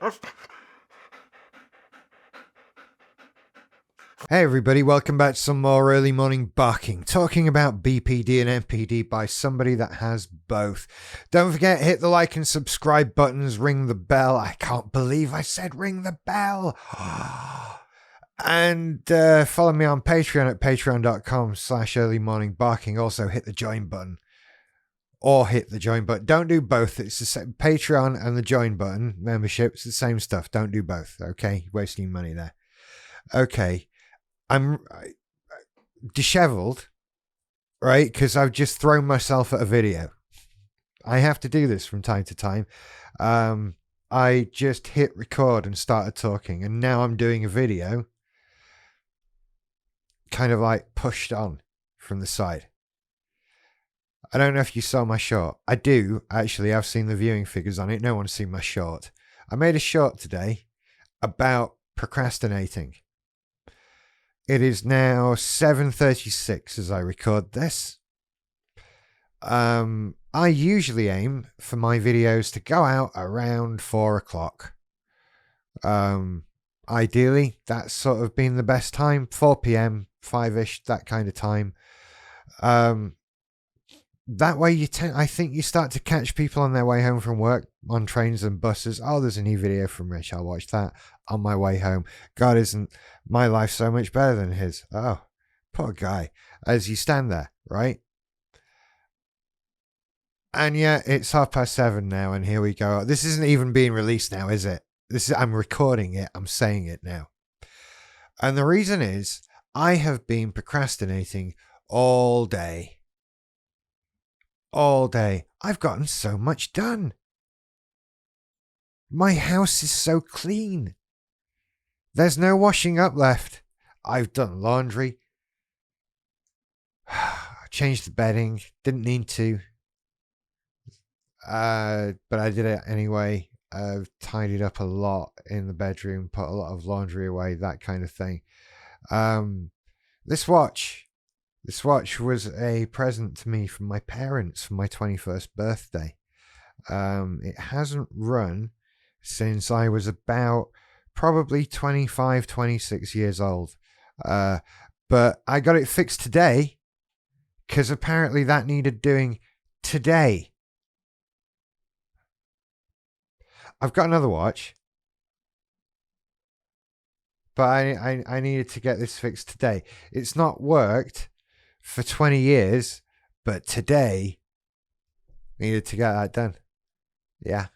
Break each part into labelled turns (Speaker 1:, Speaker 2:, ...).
Speaker 1: Hey everybody, welcome back to some more early morning barking, talking about BPD and MPD by somebody that has both. Don't forget, hit the like and subscribe buttons, ring the bell. I can't believe I said ring the bell. And follow me on Patreon at patreon.com/earlymorningbarking. Also hit the join button. Or hit the join button. Don't do both. It's the same. Patreon and the join button membership. It's the same stuff. Don't do both. Okay, you're wasting money there. Okay. I'm disheveled, right? Because I've just thrown myself at a video. I have to do this from time to time. I just hit record and started talking, and now I'm doing a video kind of like pushed on from the side. I don't know if you saw my short. I do, actually. I've seen the viewing figures on it. No one's seen my short. I made a short today about procrastinating. It is now 7:36 as I record this. I usually aim for my videos to go out around 4 o'clock. Ideally, that's sort of been the best time. 4 p.m, 5-ish, that kind of time. That way I think you start to catch people on their way home from work on trains and buses. Oh, there's a new video from Rich. I'll watch that on my way home. God, isn't my life so much better than his? Oh, poor guy. As you stand there, right? And yeah, it's 7:30 now, and here we go. This isn't even being released now, is it? I'm recording it. I'm saying it now. And the reason is I have been procrastinating all day. All day. I've gotten so much done. My house is so clean. There's no washing up left. I've done laundry. Changed the bedding. Didn't need to. But I did it anyway. I've tidied up a lot in the bedroom, put a lot of laundry away, that kind of thing. This watch was a present to me from my parents for my 21st birthday. It hasn't run since I was about probably 25, 26 years old. But I got it fixed today because apparently that needed doing today. I've got another watch, but I needed to get this fixed today. It's not worked for 20 years, but today needed to get that done. Yeah.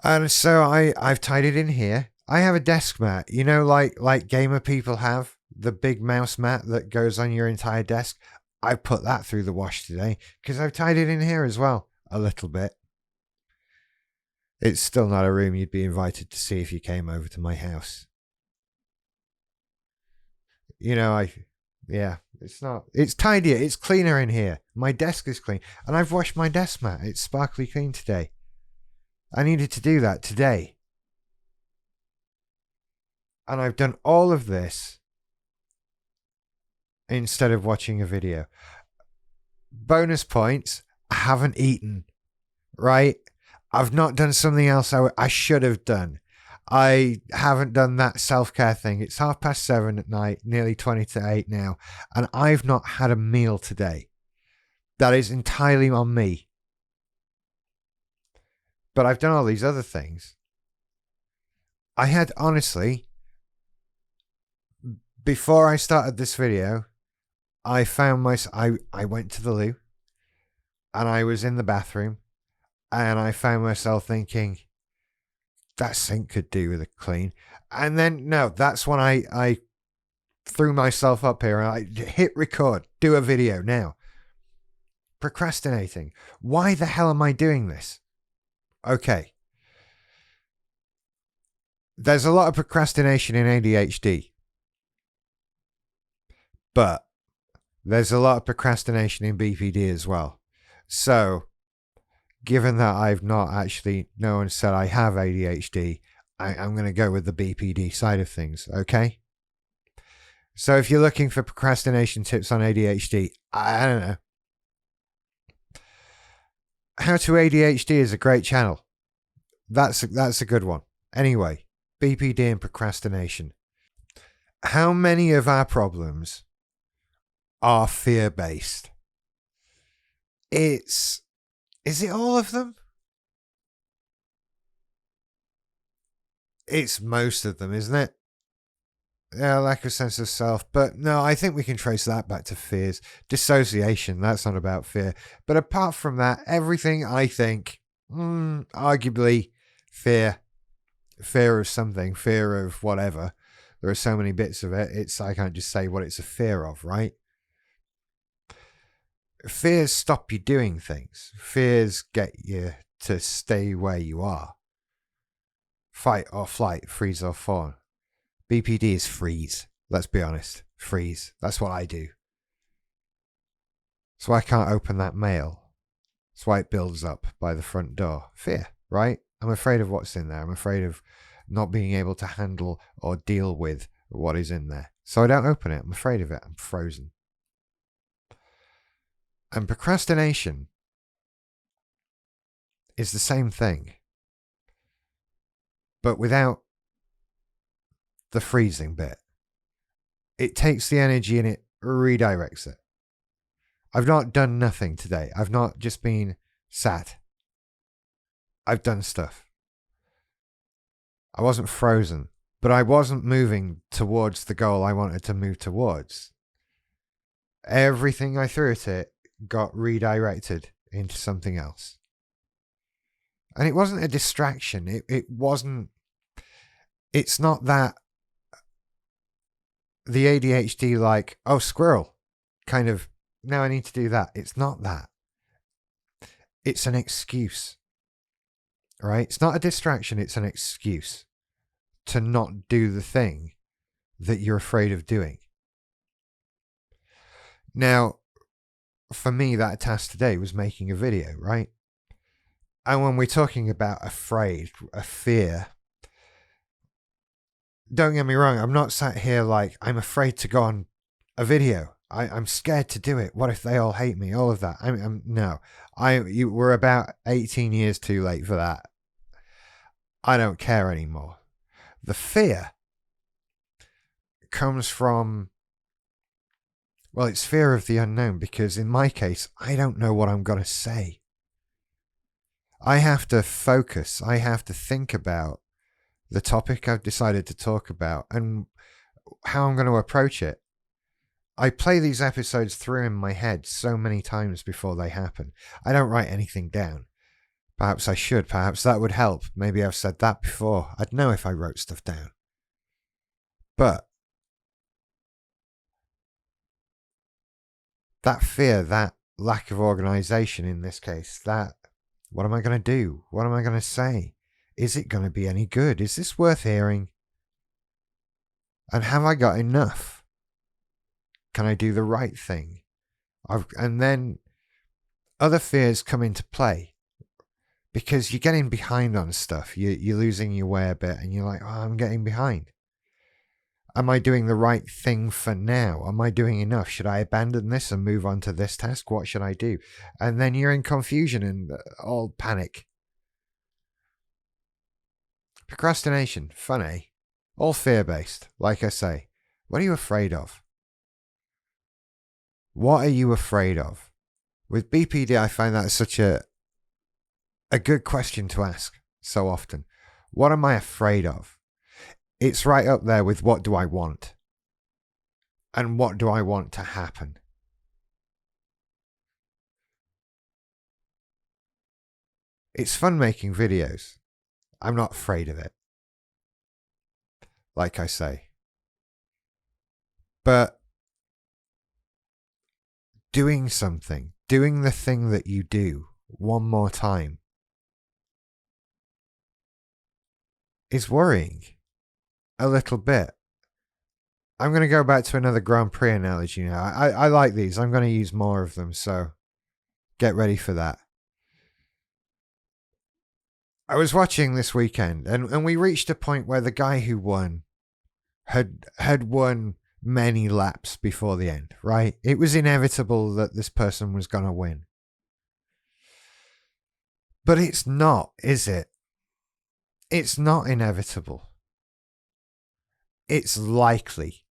Speaker 1: And so I've tied it in here. I have a desk mat, you know, like gamer people have, the big mouse mat that goes on your entire desk. I put that through the wash today because I've tied it in here as well a little bit. It's still not a room you'd be invited to see if you came over to my house. You know, yeah, it's tidier, it's cleaner in here. My desk is clean, and I've washed my desk mat. It's sparkly clean today. I needed to do that today. And I've done all of this instead of watching a video. Bonus points, I haven't eaten, right? I've not done something else I should have done. I haven't done that self-care thing. It's 7:30 at night, nearly 20 to 8 now, and I've not had a meal today. That is entirely on me. But I've done all these other things. I had, honestly, before I started this video, I found myself, I went to the loo, and I was in the bathroom, and I found myself thinking, that sink could do with a clean. And then, no, that's when I threw myself up here and I hit record, do a video now. Procrastinating. Why the hell am I doing this? Okay. There's a lot of procrastination in ADHD. But there's a lot of procrastination in BPD as well. So, given that I've not actually, no one said I have ADHD, I'm going to go with the BPD side of things, okay? So if you're looking for procrastination tips on ADHD, I don't know. How to ADHD is a great channel. That's a good one. Anyway, BPD and procrastination. How many of our problems are fear-based? Is it all of them? It's most of them, isn't it? Yeah, lack of sense of self. But no, I think we can trace that back to fears. Dissociation, that's not about fear. But apart from that, everything, I think, arguably fear. Fear of something, fear of whatever. There are so many bits of it. I can't just say what it's a fear of, right? Fears stop you doing things. Fears get you to stay where you are. Fight or flight, freeze or fawn. BPD is freeze. Let's be honest. Freeze. That's what I do. So I can't open that mail. That's why it builds up by the front door. Fear, right? I'm afraid of what's in there. I'm afraid of not being able to handle or deal with what is in there. So I don't open it. I'm afraid of it. I'm frozen. And procrastination is the same thing, but without the freezing bit. It takes the energy and it redirects it. I've not done nothing today. I've not just been sat. I've done stuff. I wasn't frozen, but I wasn't moving towards the goal I wanted to move towards. Everything I threw at it got redirected into something else. And it wasn't a distraction. It wasn't. It's not that the ADHD, like, oh, squirrel, kind of, now I need to do that. It's not that. It's an excuse, right? It's not a distraction. It's an excuse to not do the thing that you're afraid of doing. Now, for me, that task today was making a video, right? And when we're talking about afraid, a fear, don't get me wrong, I'm not sat here like I'm afraid to go on a video. I'm scared to do it. What if they all hate me? All of that. No. We're about 18 years too late for that. I don't care anymore. The fear comes from, well, it's fear of the unknown, because in my case, I don't know what I'm going to say. I have to focus. I have to think about the topic I've decided to talk about and how I'm going to approach it. I play these episodes through in my head so many times before they happen. I don't write anything down. Perhaps I should. Perhaps that would help. Maybe I've said that before. I'd know if I wrote stuff down. But that fear, that lack of organization in this case, that what am I going to do? What am I going to say? Is it going to be any good? Is this worth hearing? And have I got enough? Can I do the right thing? And then other fears come into play, because you're getting behind on stuff. You're losing your way a bit and you're like, oh, I'm getting behind. Am I doing the right thing for now? Am I doing enough? Should I abandon this and move on to this task? What should I do? And then you're in confusion and all panic. Procrastination, funny, all fear-based, like I say. What are you afraid of? What are you afraid of? With BPD, I find that such a good question to ask so often. What am I afraid of? It's right up there with what do I want? And what do I want to happen? It's fun making videos. I'm not afraid of it, like I say. But doing something, doing the thing that you do one more time, is worrying a little bit. I'm going to go back to another Grand Prix analogy now. I like these. I'm going to use more of them, so get ready for that. I was watching this weekend, and we reached a point where the guy who won had won many laps before the end, right? It was inevitable that this person was going to win. But it's not, is it? It's not inevitable. It's likely.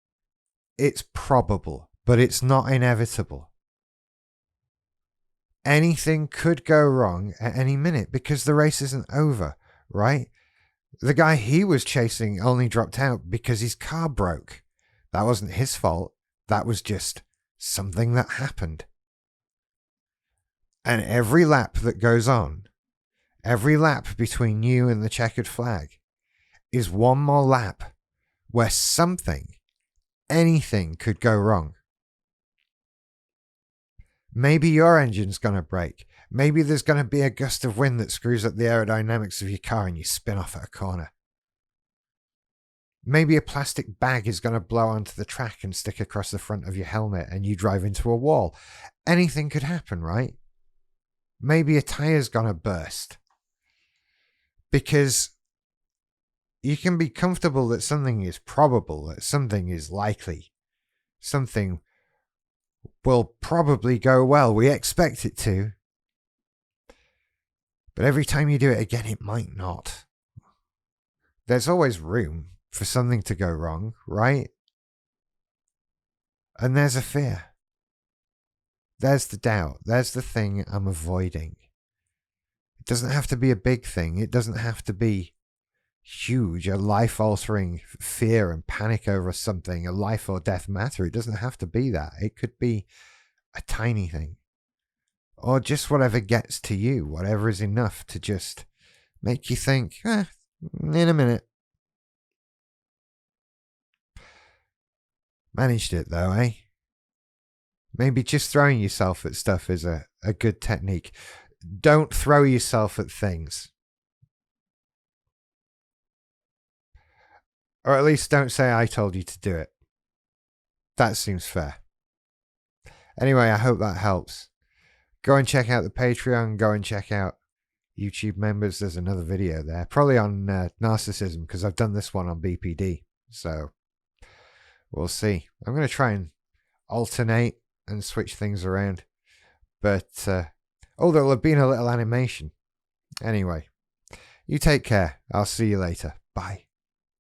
Speaker 1: It's probable, but it's not inevitable. Anything could go wrong at any minute because the race isn't over, right? The guy he was chasing only dropped out because his car broke. That wasn't his fault. That was just something that happened. And every lap that goes on, every lap between you and the checkered flag, is one more lap where something, anything could go wrong. Maybe your engine's going to break. Maybe there's going to be a gust of wind that screws up the aerodynamics of your car and you spin off at a corner. Maybe a plastic bag is going to blow onto the track and stick across the front of your helmet and you drive into a wall. Anything could happen, right? Maybe a tire's going to burst. Because you can be comfortable that something is probable, that something is likely. Something will probably go well. We expect it to. But every time you do it again, it might not. There's always room for something to go wrong, right? And there's a fear. There's the doubt. There's the thing I'm avoiding. It doesn't have to be a big thing. It doesn't have to be huge, a life-altering fear and panic over something, a life or death matter. It doesn't have to be that. It could be a tiny thing. Or just whatever gets to you, whatever is enough to just make you think, in a minute. Managed it though, eh? Maybe just throwing yourself at stuff is a good technique. Don't throw yourself at things. Or at least don't say I told you to do it. That seems fair. Anyway, I hope that helps. Go and check out the Patreon. Go and check out YouTube members. There's another video there. Probably on narcissism, because I've done this one on BPD. So we'll see. I'm going to try and alternate and switch things around. But, there'll have been a little animation. Anyway, you take care. I'll see you later. Bye.